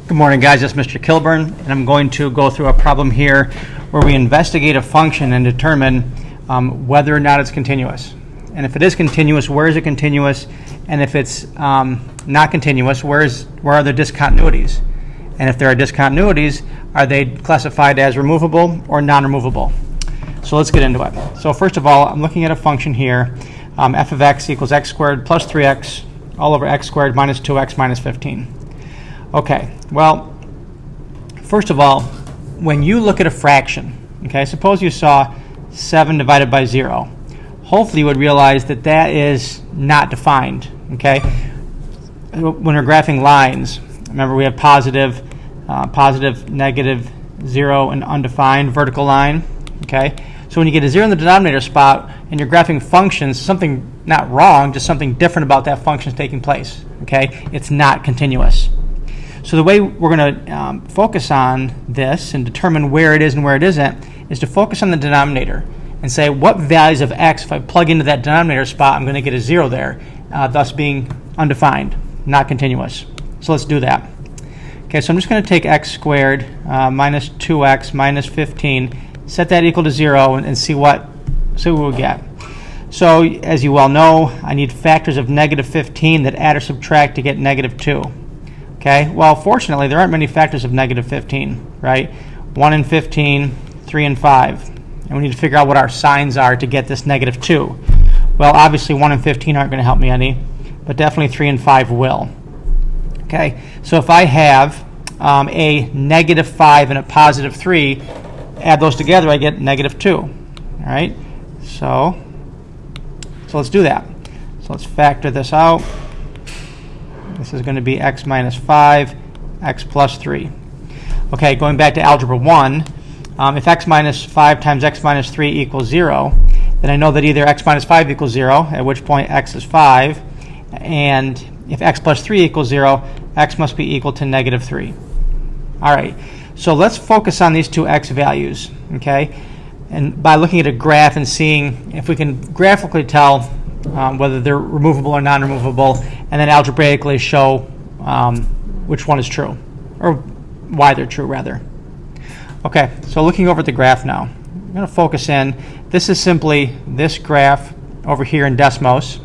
Good morning, guys. It's Mr. Kilburn, and I'm going to go through a problem here where we investigate a function and determine whether or not it's continuous. And if it is continuous, where is it continuous? And if it's not continuous, where are the discontinuities? And if there are discontinuities, are they classified as removable or non-removable? So let's get into it. So first of all, I'm looking at a function here, f of x equals x squared plus 3x all over x squared minus 2x minus 15. Okay, well, first of all, when you look at a fraction, okay, suppose you saw 7 divided by 0. Hopefully you would realize that that is not defined, okay? When we're graphing lines, remember we have positive, negative, 0, and undefined vertical line, okay? So when you get a 0 in the denominator spot and you're graphing functions, something not wrong, just something different about that function is taking place, okay? It's not continuous. So the way we're going to focus on this and determine where it is and where it isn't is to focus on the denominator and say what values of x, if I plug into that denominator spot, I'm going to get a 0 there, thus being undefined, not continuous. So let's do that. Okay, so I'm just going to take x squared minus 2x minus 15, set that equal to 0, and see what we get. So as you well know, I need factors of negative 15 that add or subtract to get negative 2. Okay, well, fortunately, there aren't many factors of negative 15, right? 1 and 15, 3 and 5. And we need to figure out what our signs are to get this negative 2. Well, obviously, 1 and 15 aren't going to help me any, but definitely 3 and 5 will. Okay, so if I have a negative 5 and a positive 3, add those together, I get negative 2. All right, so let's do that. So let's factor this out. This is going to be x minus 5, x plus 3. Okay, going back to algebra 1, if x minus 5 times x minus 3 equals 0, then I know that either x minus 5 equals 0, at which point x is 5, and if x plus 3 equals 0, x must be equal to negative 3. All right, so let's focus on these two x values, okay? And by looking at a graph and seeing if we can graphically tell whether they're removable or non-removable, and then algebraically show which one is true, or why they're true, rather. Okay, so looking over at the graph now, I'm going to focus in. This is simply this graph over here in Desmos.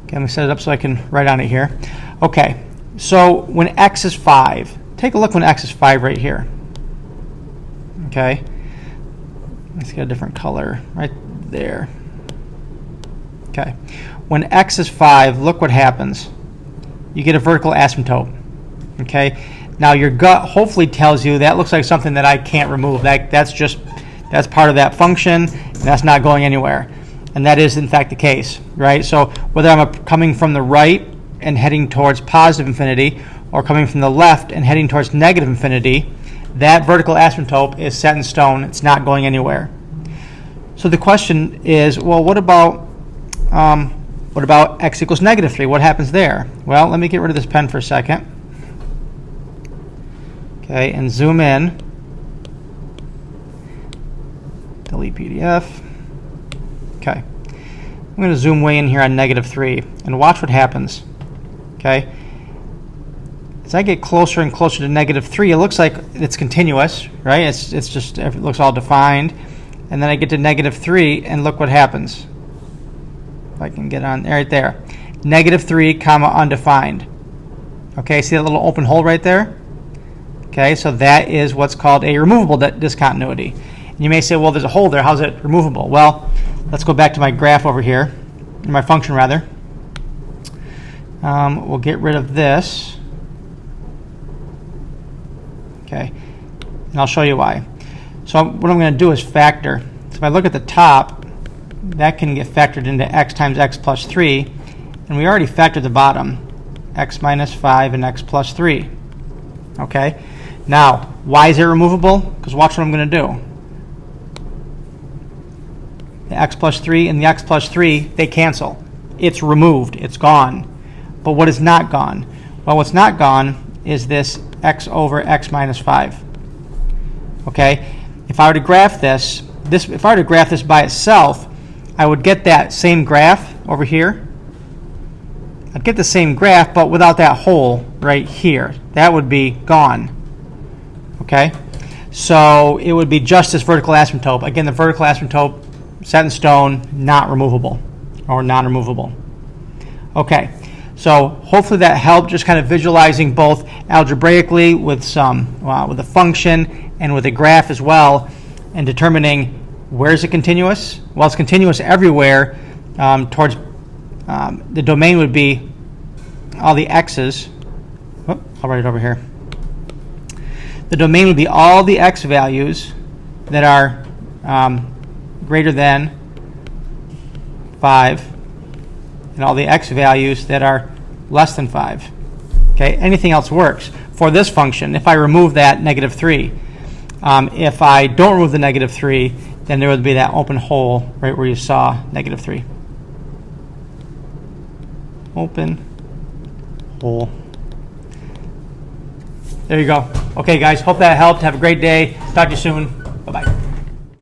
Okay, let me set it up so I can write on it here. Okay, so when x is 5, take a look when x is 5 right here. Okay, let's get a different color right there. Okay, when x is 5, look what happens. You get a vertical asymptote. Okay, now your gut hopefully tells you that looks like something that I can't remove. That's part of that function, and that's not going anywhere. And that is in fact the case, right? So whether I'm coming from the right and heading towards positive infinity, or coming from the left and heading towards negative infinity, that vertical asymptote is set in stone. It's not going anywhere. So the question is, well, what about x equals negative 3? What happens there? Well, let me get rid of this pen for a second. Okay, and zoom in. Delete PDF. Okay. I'm going to zoom way in here on negative 3 and watch what happens. Okay. As I get closer and closer to negative 3, it looks like it's continuous, right? It's just, it looks all defined. And then I get to negative 3, and look what happens. I can get on right there. Negative 3, comma, undefined. Okay, see that little open hole right there? Okay, so that is what's called a removable discontinuity. And you may say, well, there's a hole there. How's it removable? Well, let's go back to my graph over here, my function rather. We'll get rid of this. Okay, and I'll show you why. So what I'm going to do is factor. So if I look at the top, that can get factored into x times x plus 3, and we already factored the bottom, x minus 5 and x plus 3. Okay, now why is it removable? Because watch what I'm going to do. The x plus 3 and the x plus 3, they cancel. It's removed. It's gone. But what is not gone? Well, what's not gone is this x over x minus 5. Okay, if I were to graph this by itself, I would get that same graph over here. I'd get the same graph, but without that hole right here. That would be gone. Okay? So it would be just this vertical asymptote. Again, the vertical asymptote, set in stone, not removable or non-removable. Okay, so hopefully that helped, just kind of visualizing both algebraically with with a function and with a graph as well, and determining where is it continuous. Well, it's continuous everywhere. Towards the domain would be all the x's. Oh, I'll write it over here. The domain would be all the x values that are greater than 5, and all the x values that are less than 5. Okay, anything else works. For this function, if I remove that -3, if I don't remove the -3, then there would be that open hole right where you saw -3. Open hole. There you go. Okay, guys, hope that helped. Have a great day. Talk to you soon.